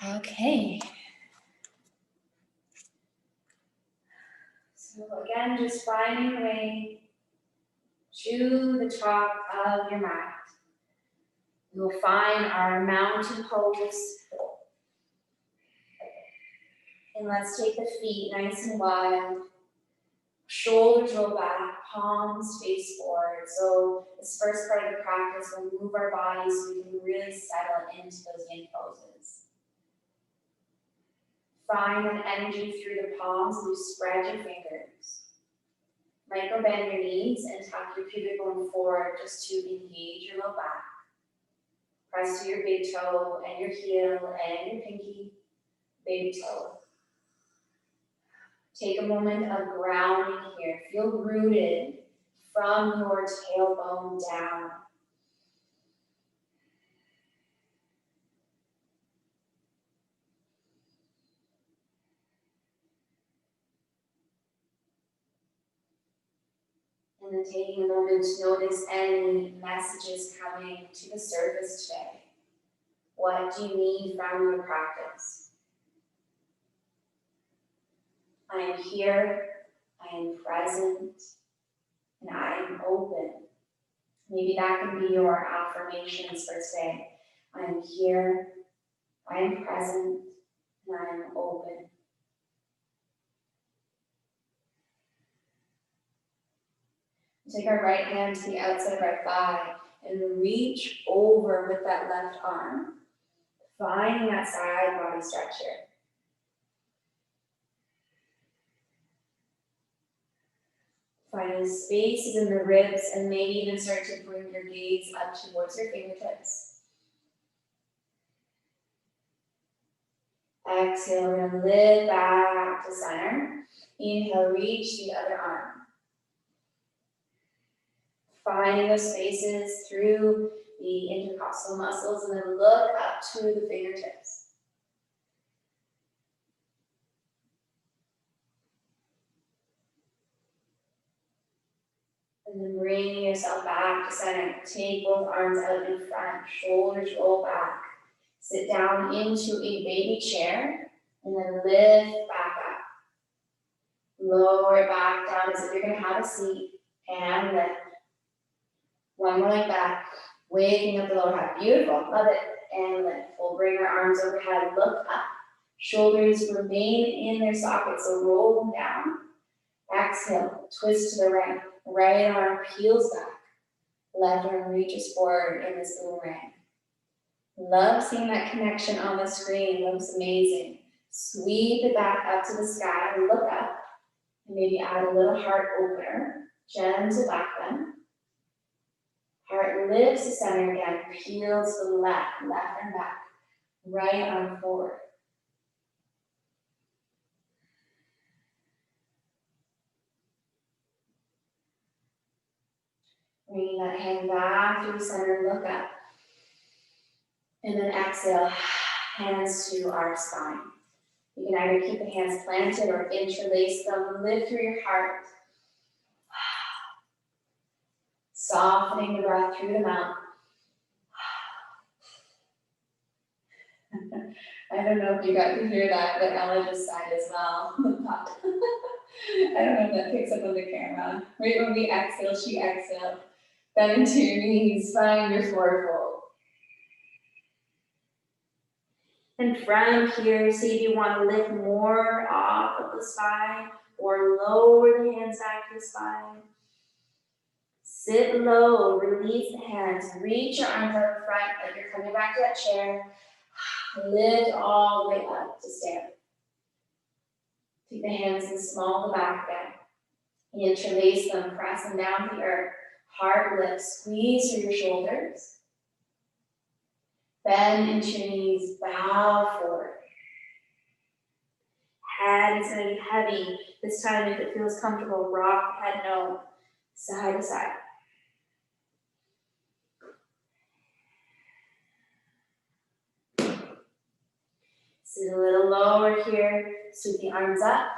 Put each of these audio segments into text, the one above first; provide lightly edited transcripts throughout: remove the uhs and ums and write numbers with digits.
Okay. So again, just finding your way to the top of your mat. You'll find our mountain pose. And let's take the feet nice and wide. Shoulders roll back, palms face forward. So this first part of the practice, we'll move our bodies so we can really settle into those yin poses. Find an energy through the palms and you spread your fingers. Micro bend your knees and tuck your pubic bone forward just to engage your low back. Press to your big toe and your heel and your pinky, baby toe. Take a moment of grounding here. Feel rooted from your tailbone down. And then taking a moment to notice any messages coming to the surface today. What do you need from your practice? I am here, I am present, and I am open. Maybe that can be your affirmations for today. I am here, I am present, and I am open. Take our right hand to the outside of our thigh and reach over with that left arm, finding that side body stretch here. Finding spaces in the ribs and maybe even start to bring your gaze up towards your fingertips. Exhale, we're going to lift back to center. Inhale, reach the other arm. Finding those spaces through the intercostal muscles and then look up to the fingertips. And then bring yourself back to center. Take both arms out in front, shoulders roll back. Sit down into a baby chair and then lift back up. Lower it back down as if you're going to have a seat and lift. One more like that. Waking up the lower half. Beautiful. Love it. And lift. We'll bring our arms overhead. Look up. Shoulders remain in their sockets, so roll them down. Exhale. Twist to the right. Right arm peels back. Left arm reaches forward in this boomerang. Love seeing that connection on the screen. Looks amazing. Sweep it back up to the sky. Look up. And maybe add a little heart opener. Gentle back bend. Heart lifts to center again. Peels to the left arm back. Right arm forward. Bringing that hand back to the center, look up. And then exhale, hands to our spine. You can either keep the hands planted or interlace them. Lift through your heart. Softening the breath through the mouth. I don't know if you got to hear that, but Ella just sighed as well. I don't know if that picks up on the camera. Right when we exhale, she exhaled. Bend into your knees, find your forward fold. And from here, see if you want to lift more off of the spine or lower the hands back to the spine. Sit low, release the hands, reach your arms out in front like you're coming back to that chair. Lift all the way up to stand. Take the hands and small the back again. Interlace them, press them down to the earth. Heart lift, squeeze through your shoulders. Bend into your knees, bow forward. Head is going to be heavy. This time, if it feels comfortable, rock head no, side to side. Sit a little lower here. Sweep the arms up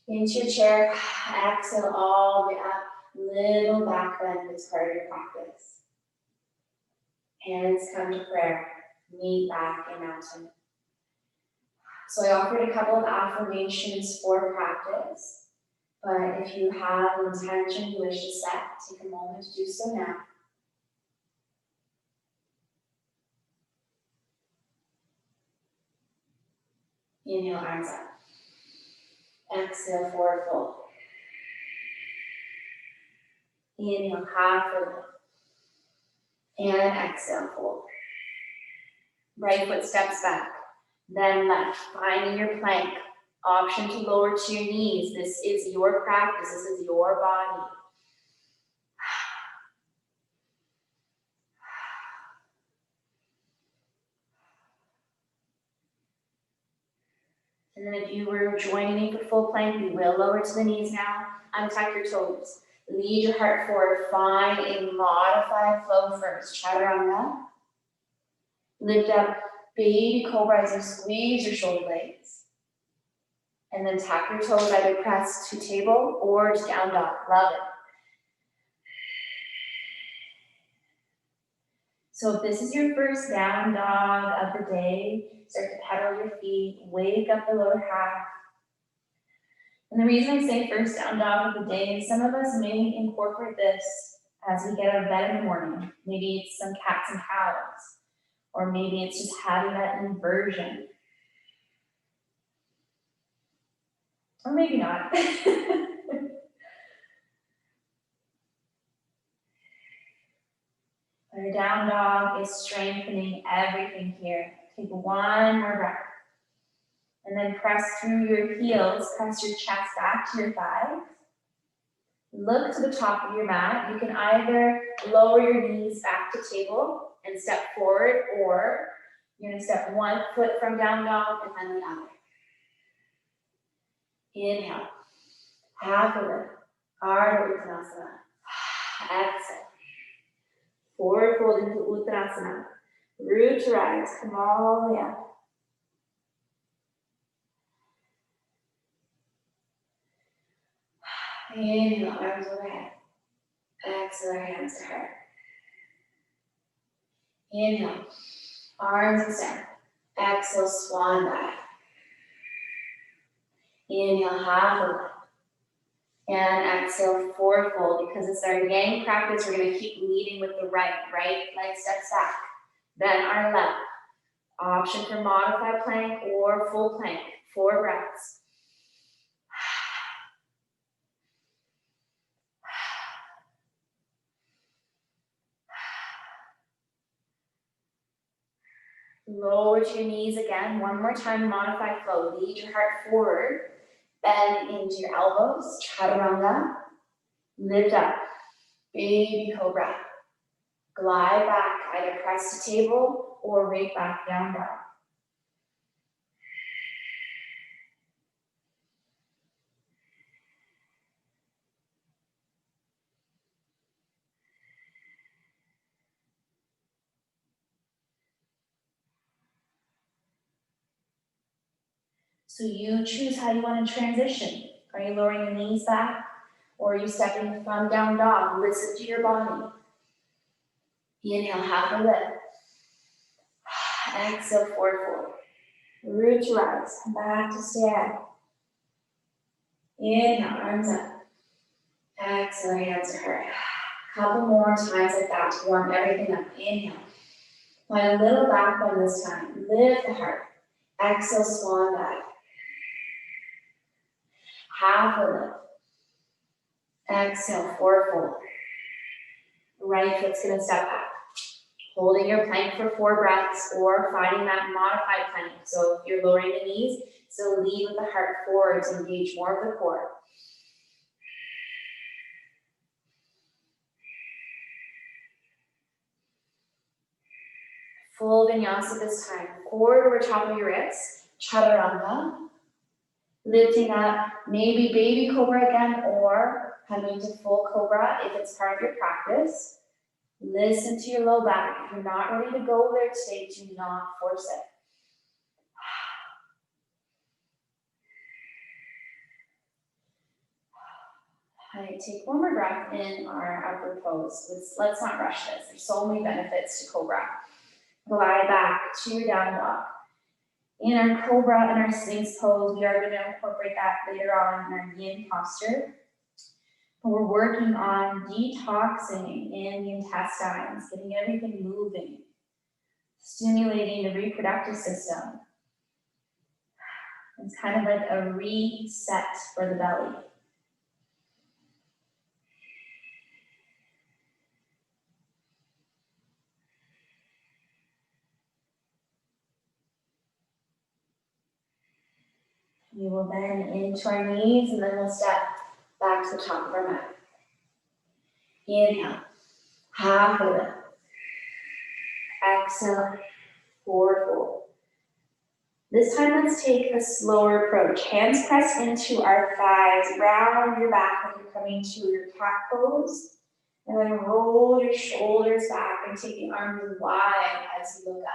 into your chair. Exhale all the way up. Little back bend is part of your practice. Hands come to prayer. Knee back in mountain. So I offered a couple of affirmations for practice, but if you have an intention you wish to set, take a moment to do so now. Inhale, arms up. Exhale, forward fold. Inhale, half fold. And exhale, fold. Right foot steps back, then left, finding your plank. Option to lower to your knees. This is your practice, this is your body. And then if you were joining me for full plank, we will lower to the knees now. Untuck your toes. Lead your heart forward. Find a modified flow first. Chaturanga. Lift up baby cobra as you squeeze your shoulder blades. And then tap your toes, either press to table or to down dog. Love it. So if this is your first down dog of the day, start to pedal your feet, wake up the lower half. And the reason I say first down dog of the day is some of us may incorporate this as we get out of bed in the morning. Maybe it's some cats and cows, or maybe it's just having that inversion. Or maybe not. Our down dog is strengthening everything here. Take one more breath. And then press through your heels, press your chest back to your thighs. Look to the top of your mat. You can either lower your knees back to table and step forward, or you're gonna step one foot from down dog and then the other. Inhale, half of it, Ardha Uttanasana. Exhale, forward fold into Uttanasana. Root to rise, come all the way up. Inhale, arms overhead. Exhale, hands to heart. Inhale, arms extend. Exhale, swan dive. Inhale, half of it. And exhale, forward fold. Because it's our yang practice, we're going to keep leading with the right leg steps back. Then our left. Option for modified plank or full plank. 4 breaths. Lower to your knees again. One more time, modified flow. Lead your heart forward. Bend into your elbows. Chaturanga. Lift up. Baby cobra. Glide back. Either press to table or right back down dog. So you choose how you want to transition. Are you lowering the knees back, or are you stepping from down dog? Listen to your body. Inhale, half a lift. Exhale, forward fold. Root to rise. Come back to stand. Inhale, arms up. Exhale, hands to heart. Couple more times like that to warm everything up. Inhale. Find a little back bend this time. Lift the heart. Exhale, swan dive. Half a lift. Exhale, forward fold. Right foot's gonna step back. Holding your plank for 4 breaths or finding that modified plank. So if you're lowering the knees, so lead with the heart forward to engage more of the core. Full vinyasa this time. Forward over top of your wrists. Chaturanga. Lifting up, maybe baby cobra again, or coming to full cobra if it's part of your practice. Listen to your low back. If you're not ready to go there today, do not force it. All right, take one more breath in our upward pose. Let's not rush this. There's so many benefits to cobra. Glide back to your down dog. In our cobra and our sphinx pose, we are going to incorporate that later on in our yin posture. But we're working on detoxing in the intestines, getting everything moving, stimulating the reproductive system. It's kind of like a reset for the belly. We will bend into our knees and then we'll step back to the top of our mat. Inhale, half a lift. Exhale, forward fold. This time, let's take a slower approach. Hands pressed into our thighs, round your back like you're coming to your cat pose. And then roll your shoulders back and take the arms wide as you look up.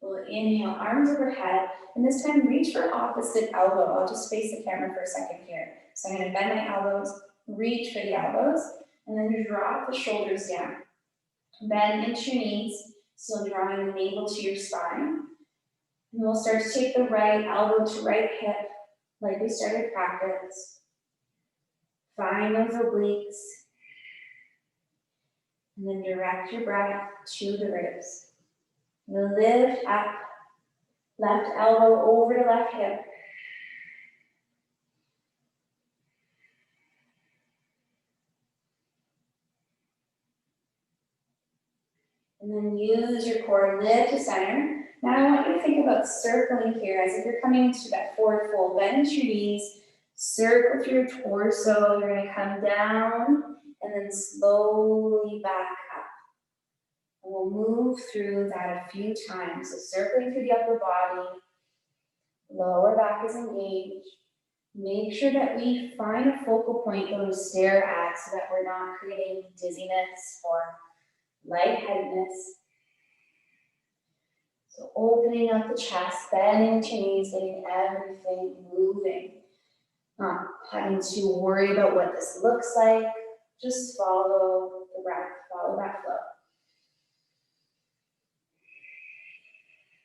We'll inhale, arms overhead, and this time reach for opposite elbow. I'll just face the camera for a second here. So I'm going to bend my elbows, reach for the elbows, and then drop the shoulders down. Bend into your knees, still drawing the navel to your spine. And we'll start to take the right elbow to right hip, like we started practice. Find those obliques. And then direct your breath to the ribs. We'll lift up, left elbow over to left hip. And then use your core, lift to center. Now I want you to think about circling here as if you're coming into that forward fold. Bend into your knees, circle through your torso. You're going to come down and then slowly back up. And we'll move through that a few times. So circling through the upper body, lower back is engaged. Make sure that we find a focal point to stare at so that we're not creating dizziness or lightheadedness. So opening up the chest, bending into your knees, getting everything moving. Not having to worry about what this looks like. Just follow the breath, follow that flow.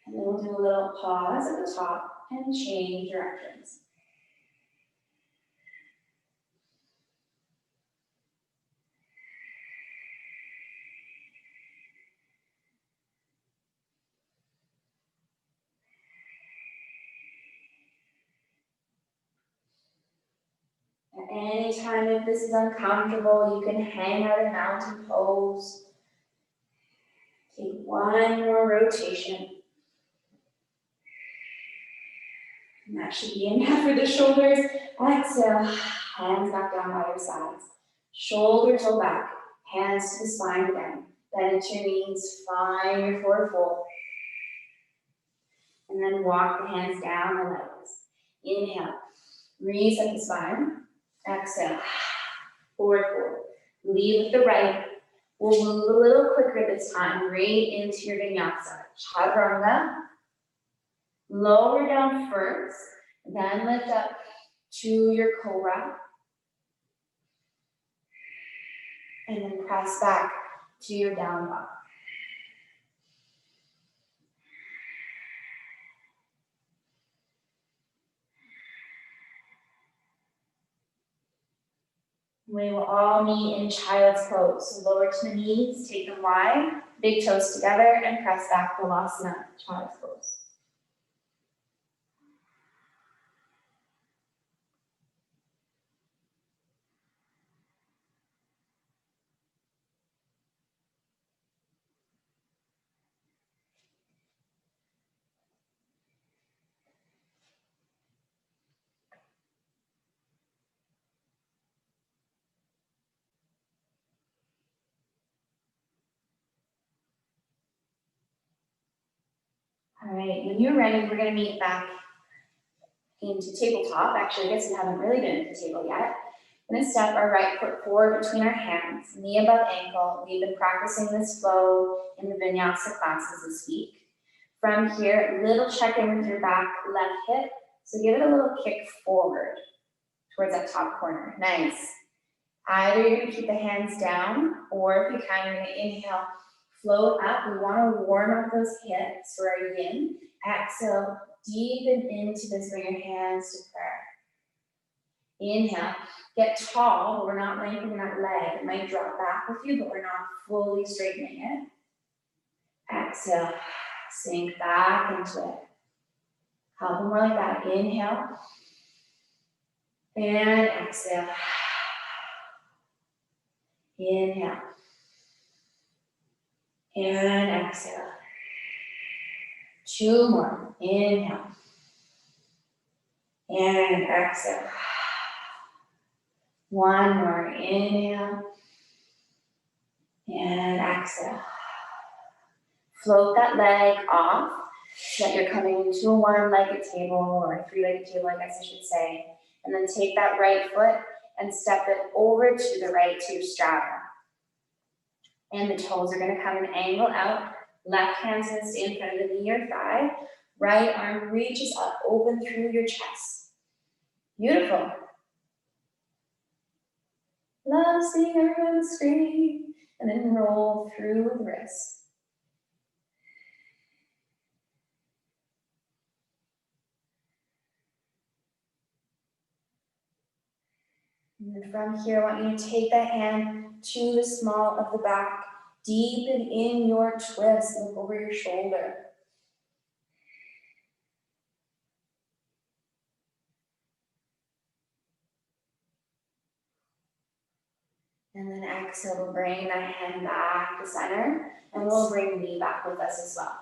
And then we'll do a little pause at the top and change directions. At any time, if this is uncomfortable, you can hang out in mountain pose. Take one more rotation. And that should be enough for the shoulders. Exhale, hands back down by your sides. Shoulders roll back, hands to the spine again. Bend into your knees, find your forward fold. And then walk the hands down the legs. Inhale, reset the spine. Exhale, forward fold. Lead with the right. We'll move a little quicker this time, right into your vinyasa. Chaturanga. Lower down first, then lift up to your cobra. And then press back to your down dog. We will all meet in child's pose. So lower to the knees, take them wide, big toes together, and press back, Balasana, child's pose. All right, when you're ready, we're going to meet back into tabletop. Actually, I guess we haven't really been at the table yet. We're going to step our right foot forward between our hands, knee above ankle. We've been practicing this flow in the vinyasa classes this week. From here, little check-in with your back left hip. So give it a little kick forward towards that top corner. Nice. Either you're going to keep the hands down, or if you can, you're going to inhale, Float up. We want to warm up those hips for our yin. Exhale, deepen into this, bring your hands to prayer. Inhale, get tall, but we're not lengthening that leg. It might drop back with you, but we're not fully straightening it. Exhale, sink back into it. Couple more like that. Inhale. And exhale. Inhale. And exhale. 2 more. Inhale. And exhale. 1 more. Inhale. And exhale. Float that leg off so that you're coming into a one-legged table or a three-legged table, I guess I should say. And then take that right foot and step it over to the right to your straddle. And the toes are gonna come and angle out. Left hand's gonna stay in front of the knee or thigh. Right arm reaches up, open through your chest. Beautiful. Love seeing everyone scream. And then roll through the wrists. And then from here, I want you to take that hand to the small of the back. Deepen in your twist. Look over your shoulder. And then exhale, we'll bring that hand back to center. And we'll bring knee back with us as well.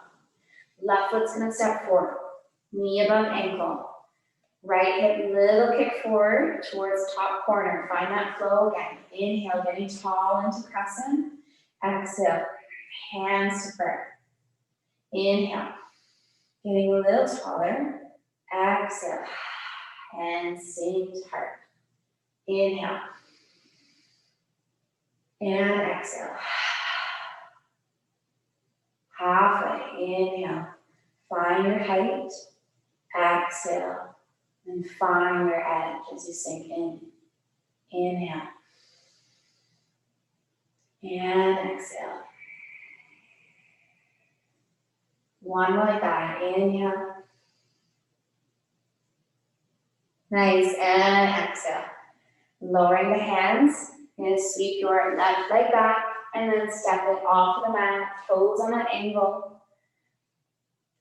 Left foot's gonna step forward. Knee above ankle. Right hip, little kick forward towards top corner. Find that flow again. Inhale, getting tall into crescent. Exhale, hands to prayer. Inhale, getting a little taller. Exhale, and sink to heart. Inhale. And exhale. Halfway. Inhale. Find your height. Exhale. And find your edge as you sink in. Inhale. And exhale. One more like that. Inhale. Nice. And exhale. Lowering the hands. You're going to sweep your left leg back and then step it off the mat. Toes on that angle.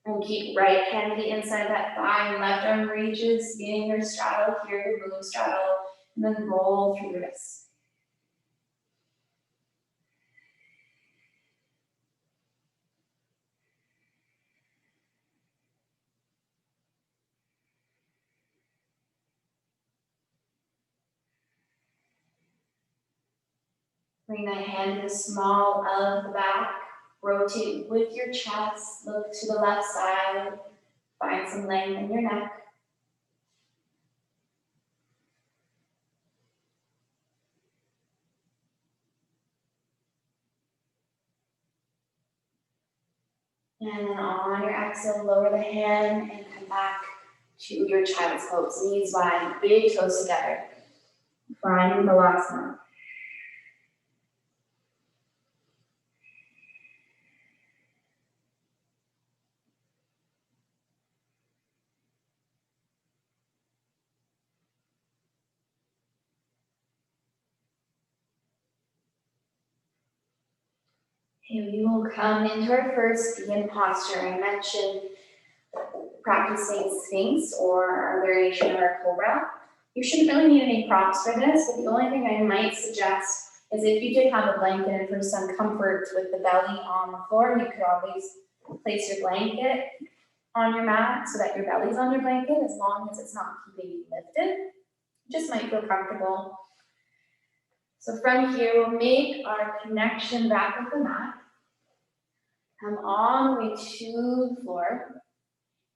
And keep right hand to the inside of that thigh, and left arm reaches, getting your straddle here, your moon straddle, and then roll through the wrists. Bring that hand to the small of the back. Rotate with your chest. Look to the left side. Find some length in your neck. And then on your exhale, lower the hand and come back to your child's pose. Knees wide, big toes together. Find Balasana. Okay, we will come into our first yin posture. I mentioned practicing Sphinx or our variation of our Cobra. You shouldn't really need any props for this, but the only thing I might suggest is if you did have a blanket and for some comfort with the belly on the floor, you could always place your blanket on your mat so that your belly's on your blanket as long as it's not keeping you lifted. You just might feel comfortable. So from here, we'll make our connection back with the mat. Come all the way to the floor.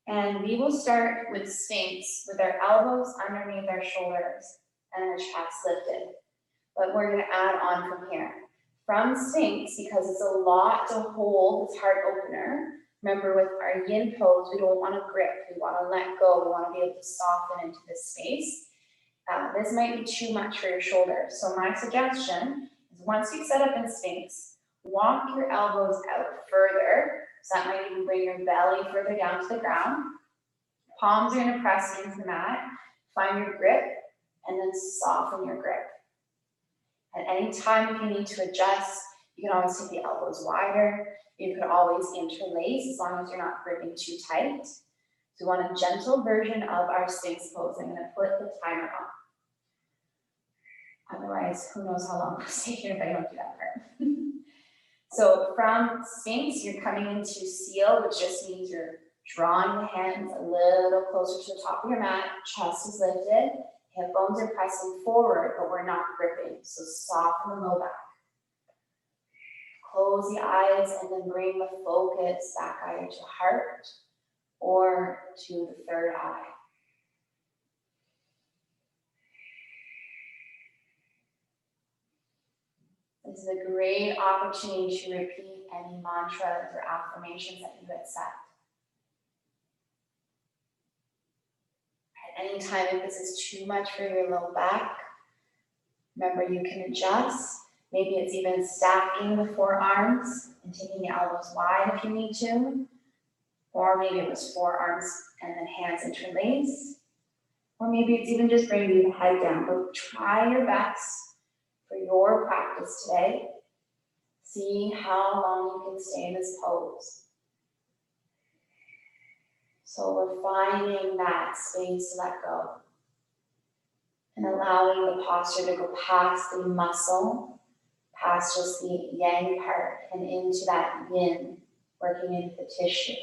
And we will start with Sphinx with our elbows underneath our shoulders and our chest lifted. But we're going to add on from here. From Sphinx, because it's a lot to hold, this heart opener. Remember with our yin pose, we don't want to grip. We want to let go. We want to be able to soften into this space. This might be too much for your shoulders. So my suggestion is once you set up in Sphinx, Walk your elbows out further. So that might even bring your belly further down to the ground. Palms are gonna press into the mat. Find your grip and then soften your grip. At any time, if you need to adjust, you can always take the elbows wider. You could always interlace as long as you're not gripping too tight. So we want a gentle version of our Sphinx pose. I'm gonna put the timer on. Otherwise, who knows how long we'll stay here if I don't do that part. So from Sphinx, you're coming into Seal, which just means you're drawing the hands a little closer to the top of your mat, chest is lifted, hip bones are pressing forward, but we're not gripping. So soften the low back. Close the eyes and then bring the focus back either to heart or to the third eye. This is a great opportunity to repeat any mantras or affirmations that you had set. At any time, if this is too much for your low back, remember you can adjust. Maybe it's even stacking the forearms and taking the elbows wide if you need to. Or maybe it was forearms and then hands interlaced. Or maybe it's even just bringing the head down. But try your best for your practice today. See how long you can stay in this pose. So we're finding that space to let go. And allowing the posture to go past the muscle, past just the yang part, and into that yin, working into the tissues.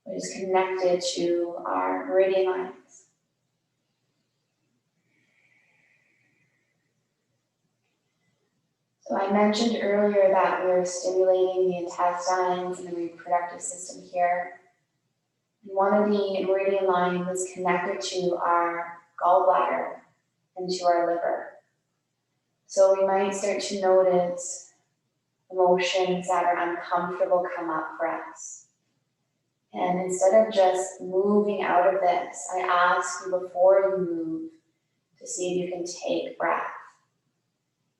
Which is connected to our meridian lines. So I mentioned earlier that we're stimulating the intestines and the reproductive system here. And one of the meridian lines is connected to our gallbladder and to our liver. So we might start to notice emotions that are uncomfortable come up for us. And instead of just moving out of this, I ask you before you move to see if you can take breath.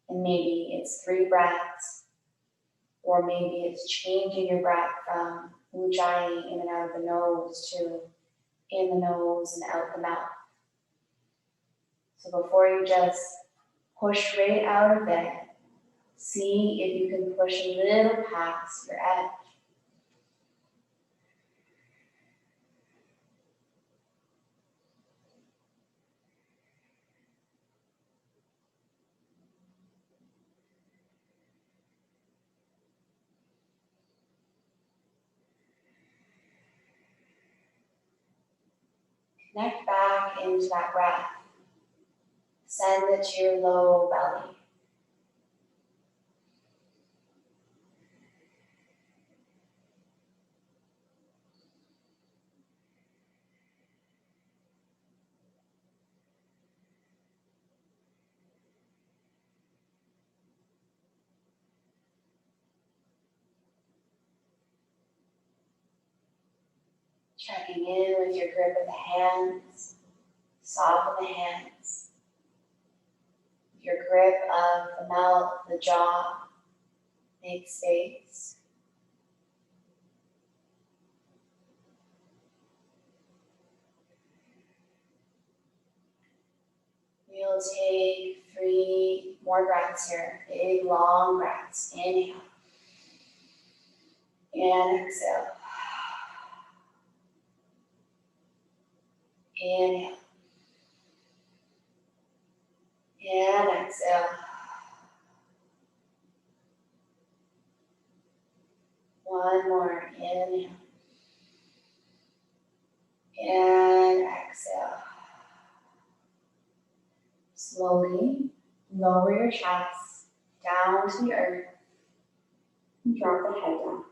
And maybe it's 3 breaths, or maybe it's changing your breath from ujjayi in and out of the nose to in the nose and out the mouth. So before you just push right out of it, see if you can push a little past your edge. Connect back into that breath. Send it to your low belly. Checking in with your grip of the hands. Soften the hands. Your grip of the mouth, the jaw. Make space. We'll take 3 more breaths here. Big, long breaths. Inhale. And exhale. Inhale. And exhale. One more. Inhale. And exhale. Slowly lower your chest down to the earth and drop the head down.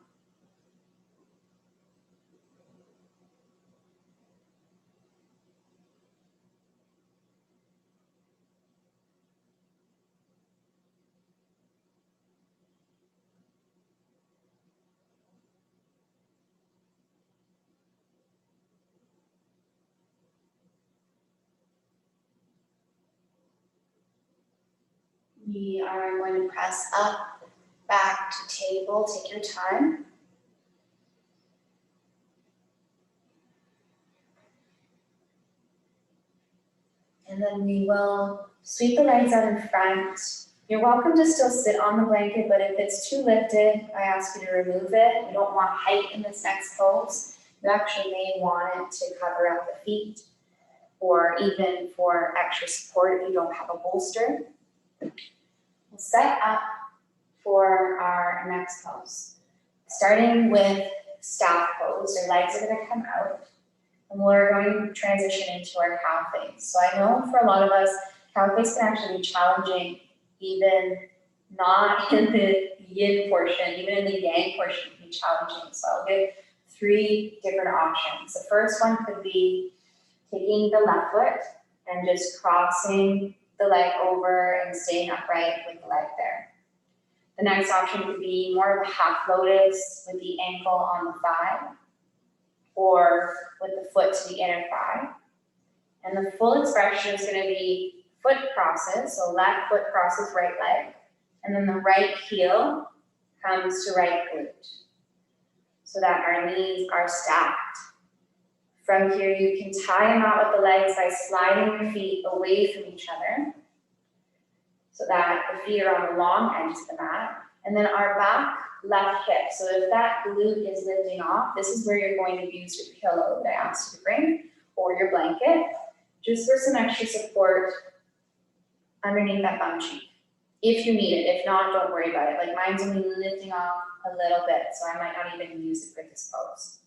We are going to press up back to table, take your time. And then we will sweep the legs out in front. You're welcome to still sit on the blanket, but if it's too lifted, I ask you to remove it. You don't want height in this next pose. You actually may want it to cover up the feet, or even for extra support if you don't have a bolster. We'll set up for our next pose. Starting with staff pose, your legs are gonna come out, and we're going to transition into our cow face. So I know for a lot of us, cow face can actually be challenging, even not in the yin portion, even in the yang portion can be challenging. So I'll give 3 different options. The first one could be taking the left foot and just crossing the leg over and staying upright with the leg there. The next option could be more of a half lotus with the ankle on the thigh, or with the foot to the inner thigh. And the full expression is going to be foot crosses, so left foot crosses right leg, and then the right heel comes to right glute, so that our knees are stacked. From here, you can tie a knot with the legs by sliding your feet away from each other, so that the feet are on the long edge of the mat. And then our back left hip. So if that glute is lifting off, this is where you're going to use your pillow that I asked you to bring, or your blanket, just for some extra support underneath that bum cheek, if you need it. If not, don't worry about it. Like mine's only lifting off a little bit, so I might not even use it for this pose.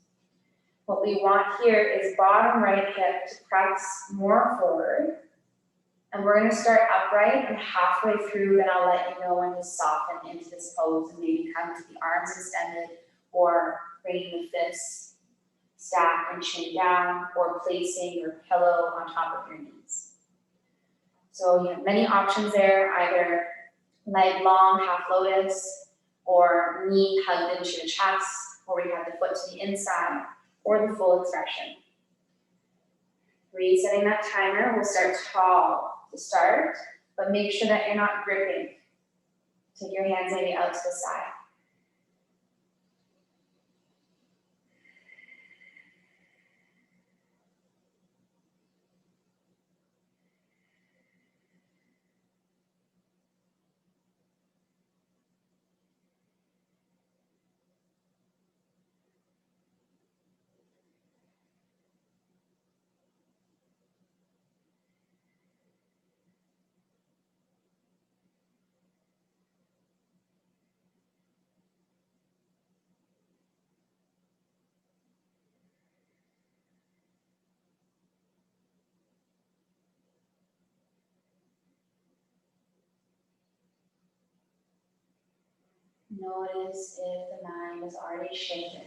What we want here is bottom right hip to press more forward. And we're going to start upright, and halfway through, then I'll let you know when to soften into this pose and maybe come to the arms extended, or bringing the fists stacked and chin down, or placing your pillow on top of your knees. So you have many options there, either leg long, half lotus, or knee hugged into the chest, or we have the foot to the inside, or the full expression. Resetting that timer, we'll start tall to start, but make sure that you're not gripping. Take your hands maybe out to the side. Notice if the mind is already shifted.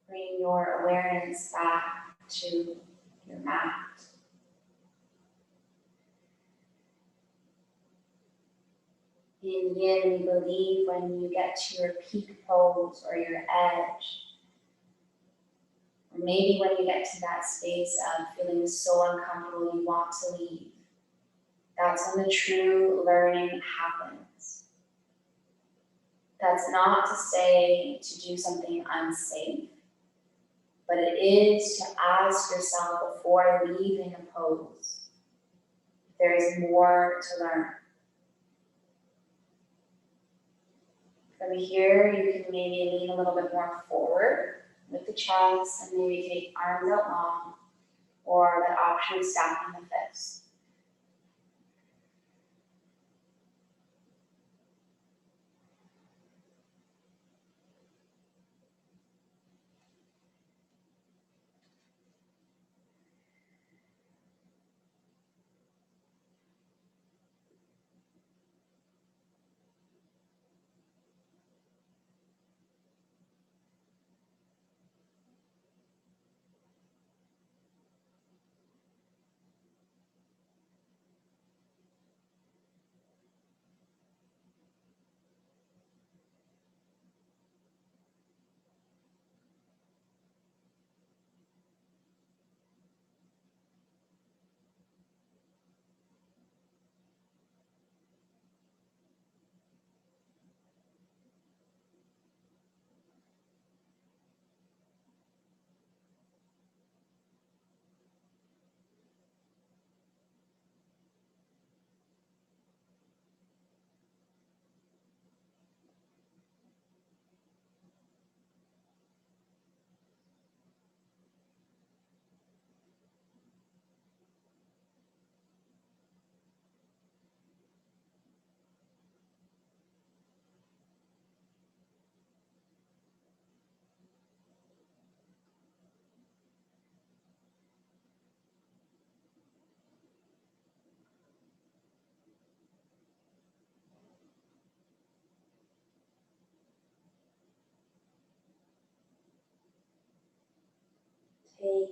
Bring your awareness back to your mat. In yin, we believe when you get to your peak pose or your edge, or maybe when you get to that space of feeling so uncomfortable you want to leave, that's when the true learning happens. That's not to say to do something unsafe, but it is to ask yourself before leaving a pose, if there is more to learn. From here, you can maybe lean a little bit more forward with the chest, and maybe take arms out long, or the option of stacking the fists.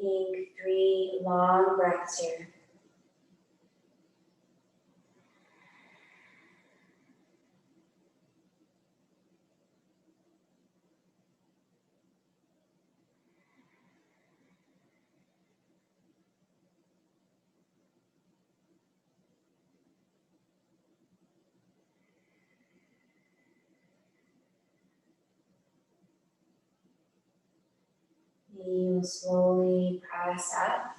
Taking 3 long breaths here. You will slowly press up,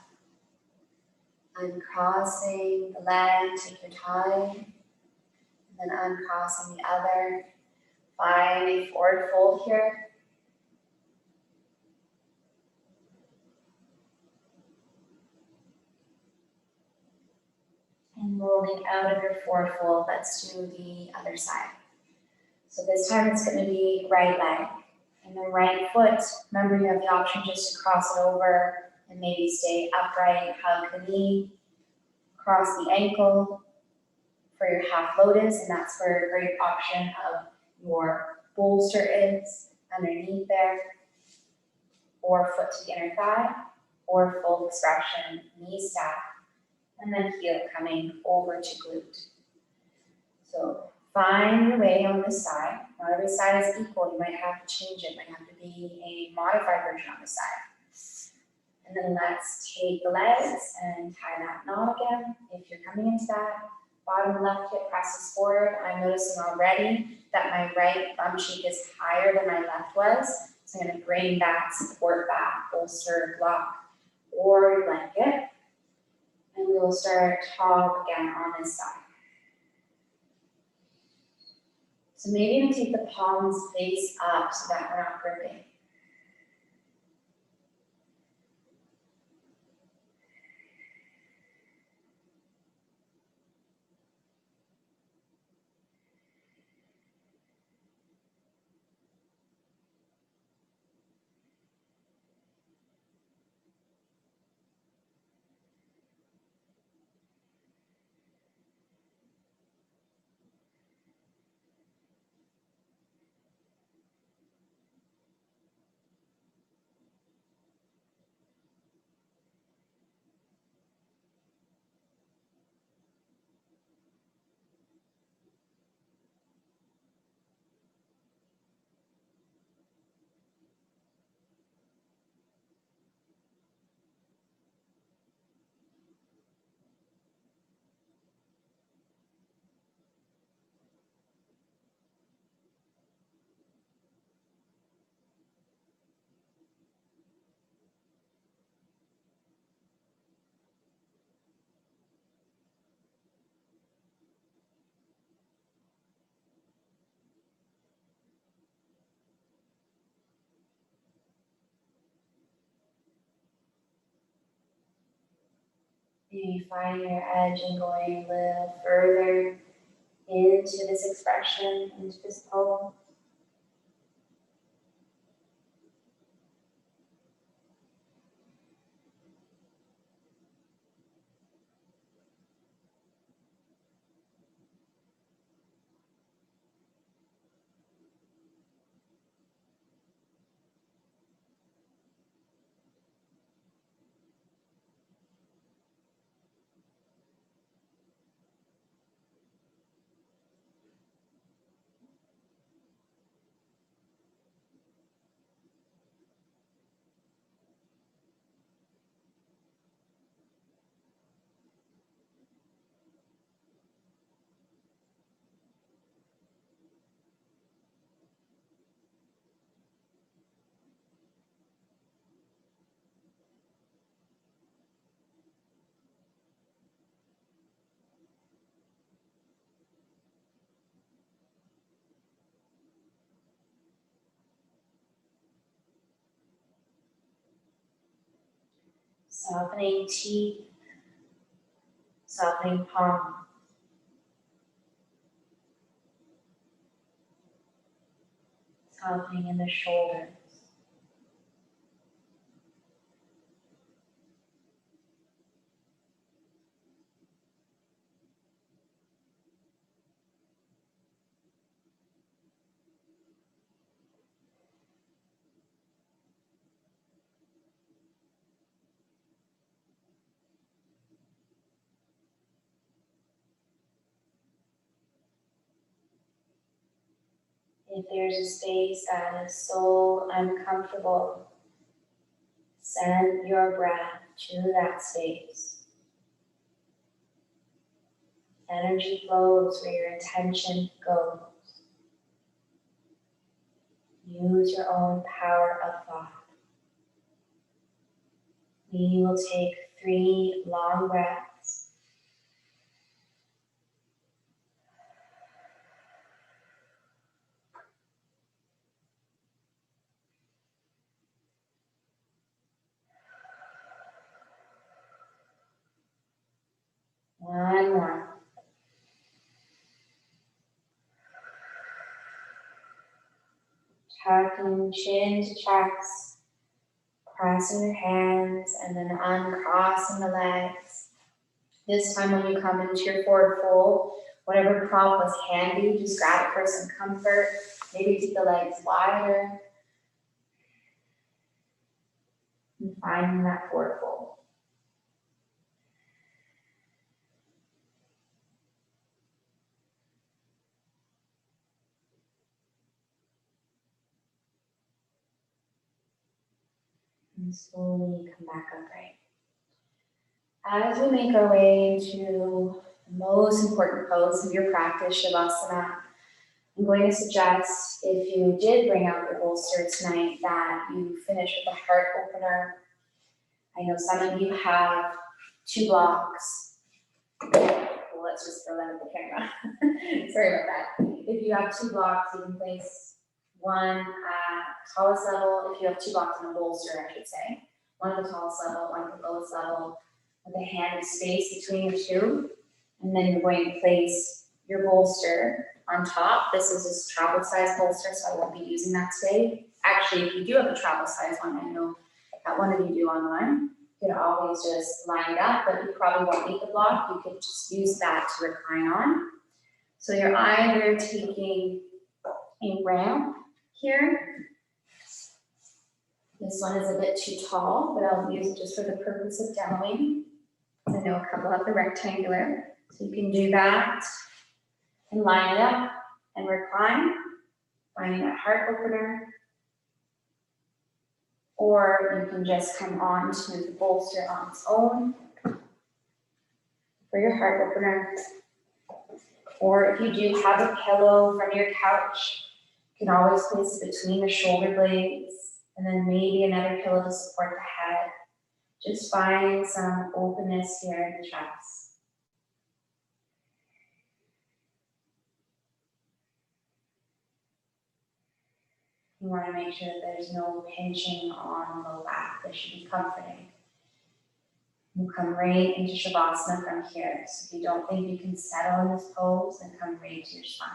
uncrossing the leg, take your time, and then uncrossing the other. Find a forward fold here. And rolling out of your forward fold, let's do the other side. So this time it's going to be right leg. And then right foot, remember you have the option just to cross it over and maybe stay upright, hug the knee, cross the ankle for your half lotus, and that's where a great option of your bolster is underneath there, or foot to the inner thigh, or full expression, knee stack, and then heel coming over to glute. So find your way on this side. Not every side is equal. You might have to change it. It might have to be a modified version on the side. And then let's take the legs and tie that knot again. If you're coming into that, bottom left hip presses forward. I'm noticing already that my right bum cheek is higher than my left was. So I'm going to bring that support back, bolster, block, or blanket. And we will start tall again on this side. So maybe even take the palms face up so that we're not gripping. Maybe finding your edge and going a little further into this expression, into this pose. Softening teeth, softening palm. Softening in the shoulders. If there's a space that is so uncomfortable, send your breath to that space. Energy flows where your intention goes. Use your own power of thought. We will take 3 long breaths. One more. Tucking chin to chest, crossing your hands, and then uncrossing the legs. This time when you come into your forward fold, whatever prop was handy, just grab it for some comfort. Maybe keep the legs wider. And finding that forward fold. And slowly come back upright. As we make our way into the most important pose of your practice, Shavasana, I'm going to suggest if you did bring out your bolster tonight that you finish with a heart opener. I know some of you have 2 blocks. Well, let's just throw that at the camera. Sorry about that. If you have 2 blocks, you can place one at tallest level. If you have 2 blocks in a bolster, I should say. One at the tallest level, one at the lowest level, with a hand space between the 2. And then you're going to place your bolster on top. This is a travel size bolster, so I won't be using that today. Actually, if you do have a travel size one, I know that one of you do online, you can always just line it up, but you probably won't need the block. You could just use that to recline on. So you're either taking a ramp here. This one is a bit too tall, but I'll use it just for the purpose of demoing. I know a couple have the rectangular, so you can do that and line it up and recline, finding that heart opener. Or you can just come on to the bolster on its own for your heart opener. Or if you do have a pillow from your couch, you can always place it between the shoulder blades and then maybe another pillow to support the head. Just find some openness here in the chest. You want to make sure that there's no pinching on the low back. This should be comforting. You come right into Shavasana from here. So if you don't think you can settle in this pose, then come right to your spine.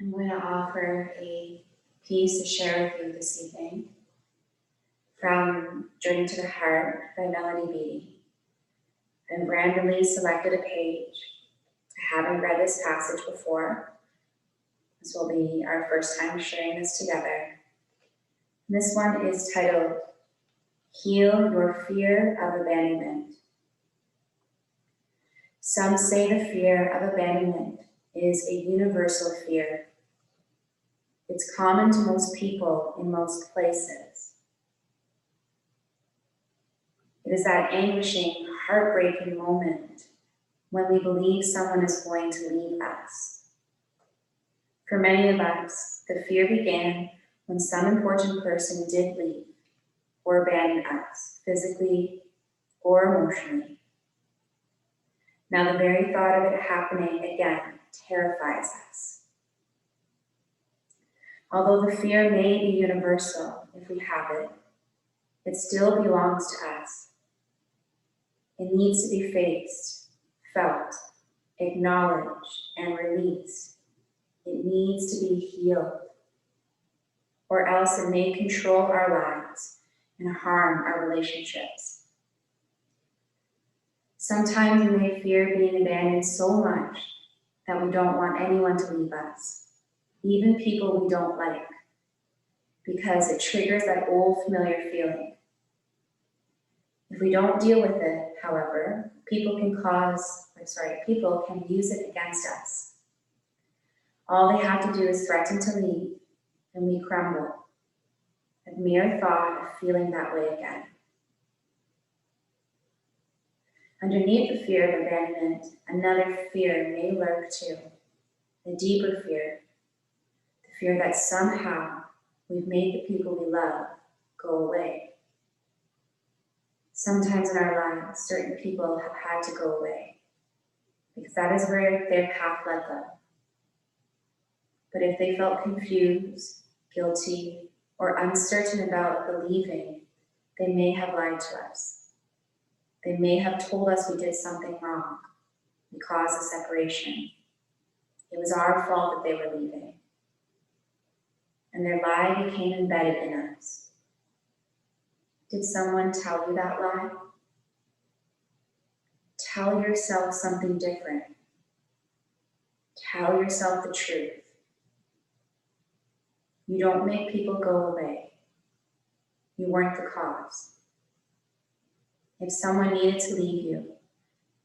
I'm going to offer a piece to share with you this evening from Journey to the Heart by Melody Beattie. I've randomly selected a page. I haven't read this passage before. This will be our first time sharing this together. This one is titled, Heal Your Fear of Abandonment. Some say the fear of abandonment is a universal fear. It's common to most people in most places. It is that anguishing, heartbreaking moment when we believe someone is going to leave us. For many of us, the fear began when some important person did leave or abandon us, physically or emotionally. Now the very thought of it happening again terrifies us. Although the fear may be universal if we have it, it still belongs to us. It needs to be faced, felt, acknowledged, and released. It needs to be healed, or else it may control our lives and harm our relationships. Sometimes we may fear being abandoned so much that we don't want anyone to leave us, even people we don't like, because it triggers that old familiar feeling. If we don't deal with it, however, people can use it against us. All they have to do is threaten to leave, and we crumble at mere thought of feeling that way again. Underneath the fear of abandonment, another fear may lurk too, a deeper fear, the fear that somehow we've made the people we love go away. Sometimes in our lives, certain people have had to go away because that is where their path led them. But if they felt confused, guilty, or uncertain about believing, they may have lied to us. They may have told us we did something wrong. We caused a separation. It was our fault that they were leaving. And their lie became embedded in us. Did someone tell you that lie? Tell yourself something different. Tell yourself the truth. You don't make people go away. You weren't the cause. If someone needed to leave you,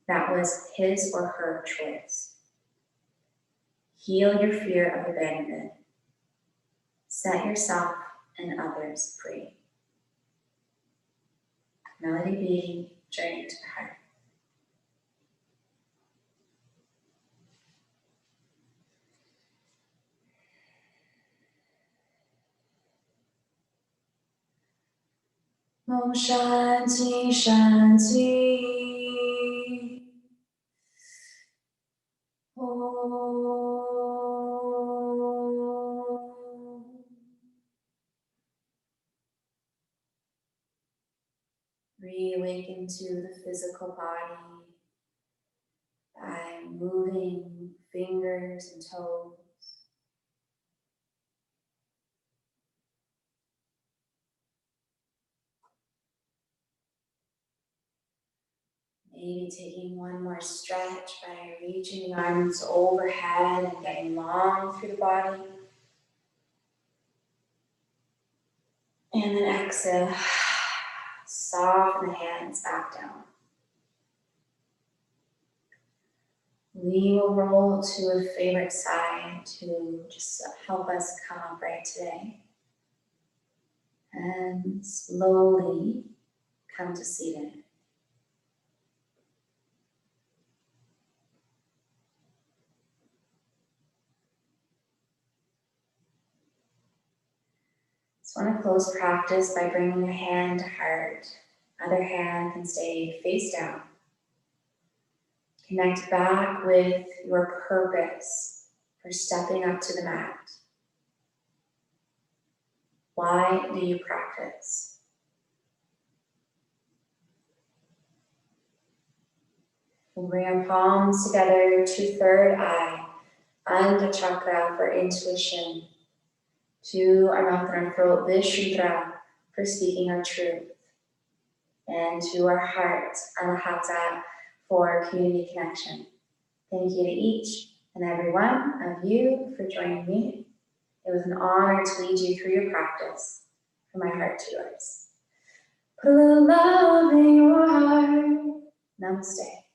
that was his or her choice. Heal your fear of abandonment. Set yourself and others free. Melody Beattie, Journey to the Heart. Om Shanti Shanti. Om. Reawaken to the physical body by moving fingers and toes. Maybe taking one more stretch by reaching the arms overhead and getting long through the body. And then exhale, soften the hands back down. We will roll to a favorite side to just help us come upright today. And slowly come to seated. So I want to close practice by bringing a hand to heart. Other hand can stay face down. Connect back with your purpose for stepping up to the mat. Why do you practice? We'll bring our palms together to third eye, Anahata Chakra for intuition. To our mouth and our throat, Vishuddha for speaking our truth. And to our heart, Anahata for community connection. Thank you to each and every one of you for joining me. It was an honor to lead you through your practice, from my heart to yours. Put a little love in your heart. Namaste.